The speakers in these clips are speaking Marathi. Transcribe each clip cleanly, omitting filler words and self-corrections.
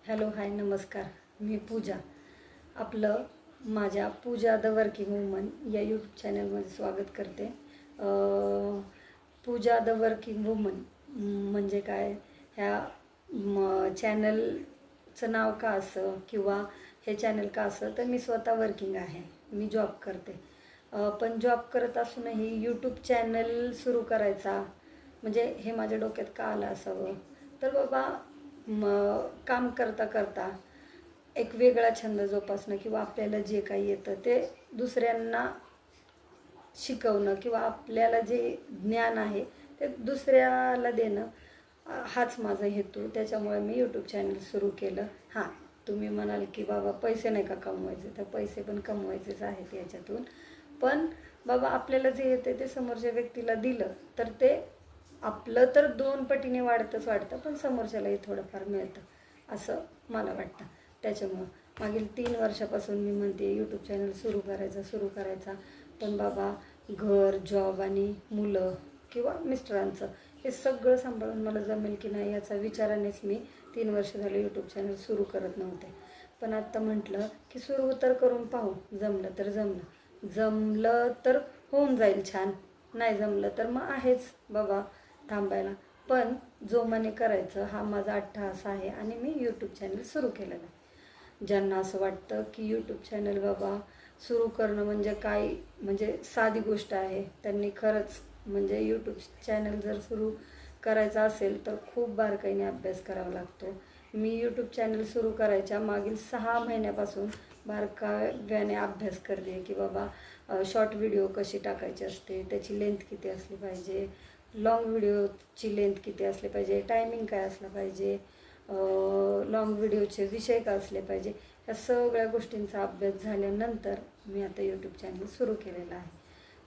हॅलो हाय नमस्कार. मी पूजा. आपलं माझ्या पूजा द वर्किंग वुमन या यूट्यूब चॅनलमध्ये स्वागत करते. पूजा द वर्किंग वुमन म्हणजे काय, ह्या चॅनलचं नाव का असं किंवा हे चॅनल का असं, तर मी स्वतः वर्किंग आहे, मी जॉब करते. पण जॉब करत असूनही यूट्यूब चॅनल सुरू करायचा म्हणजे हे माझ्या डोक्यात का आलं असावं, तर बाबा काम करता करता एक वेगळा छंद जोपासणं किंवा आपल्याला जे काही येतं ते दुसऱ्यांना शिकवणं किंवा आपल्याला जे ज्ञान आहे ते दुसऱ्याला देणं, हाच माझा हेतू. त्याच्यामुळे मी यूट्यूब चॅनल सुरू केलं. हां, तुम्ही म्हणाल की बाबा पैसे नाही का कमवायचे, तर पैसे पण कमवायचेच आहेत याच्यातून. पण बाबा आपल्याला जे येते ते समोरच्या व्यक्तीला दिलं तर ते आपलं तर 2 पटीने वाढतं, पण समोरच्यालाही थोडंफार मिळतं असं मला वाटतं. त्याच्यामुळं मागील 3 वर्षापासून मी म्हणते यूट्यूब चॅनल सुरू करायचा. पण बाबा घर, जॉब आणि मुलं किंवा मिस्टरांचं हे सगळं सांभाळून मला जमेल की नाही याचा विचारानेच मी 3 वर्ष झाले यूट्यूब चॅनल सुरू करत नव्हते. पण आत्ता म्हटलं की सुरू तर करून पाहू, जमलं तर होऊन जाईल छान, नाही जमलं तर मग आहेच बाबा थांबायला. पण जोमाने करायचं हा माझा अट्टाहास आहे आणि मी यूट्यूब चॅनल सुरू केलेलं आहे. ज्यांना असं वाटतं की यूट्यूब चॅनल बाबा सुरू करणं म्हणजे काय, म्हणजे साधी गोष्ट आहे, त्यांनी खरंच म्हणजे यूट्यूब चॅनल जर सुरू करायचा असेल तर खूप बारकाईने अभ्यास करावा लागतो. मी यूट्यूब चॅनल सुरू करायच्या मागील 6 महिन्यापासून बारकाव्याने अभ्यास करते की बाबा शॉर्ट व्हिडिओ कशी टाकायची असते, त्याची लेंथ किती असली पाहिजे, लॉंग व्हिडिओची लेंथ किती असली पाहिजे, टायमिंग काय असलं पाहिजे, लॉंग व्हिडिओचे विषय काय असले पाहिजे, ह्या सगळ्या गोष्टींचा अभ्यास झाल्यानंतर मी आता यूट्यूब चॅनल सुरू केलेलं आहे.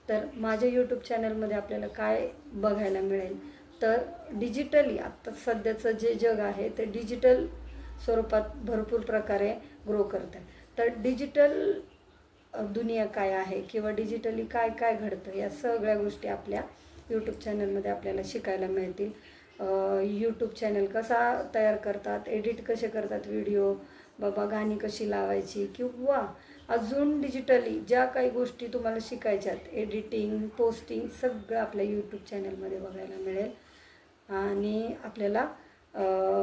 तर माझ्या यूट्यूब चॅनलमध्ये आपल्याला काय बघायला मिळेल, तर डिजिटली आत्ता सध्याचं जे जग आहे ते डिजिटल स्वरूपात भरपूर प्रकारे ग्रो करत आहे. तर डिजिटल दुनिया काय आहे किंवा डिजिटली काय काय घडतं या सगळ्या गोष्टी आपल्या यूट्यूब चॅनलमध्ये आपल्याला शिकायला मिळतील. यूट्यूब चॅनल कसा तयार करतात, एडिट कसे करतात व्हिडिओ, बाबा गाणी कशी लावायची, किंवा अजून डिजिटली ज्या काही गोष्टी तुम्हाला शिकायच्यात, एडिटिंग, पोस्टिंग, सगळं आपल्या यूट्यूब चॅनलमध्ये बघायला मिळेल आणि आपल्याला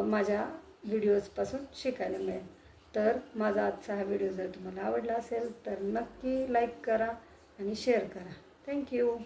माझ्या व्हिडिओजपासून शिकायला मिळेल. तर माझा आजचा हा व्हिडिओ जर तुम्हाला आवडला असेल तर नक्की लाईक करा आणि शेअर करा. थँक्यू.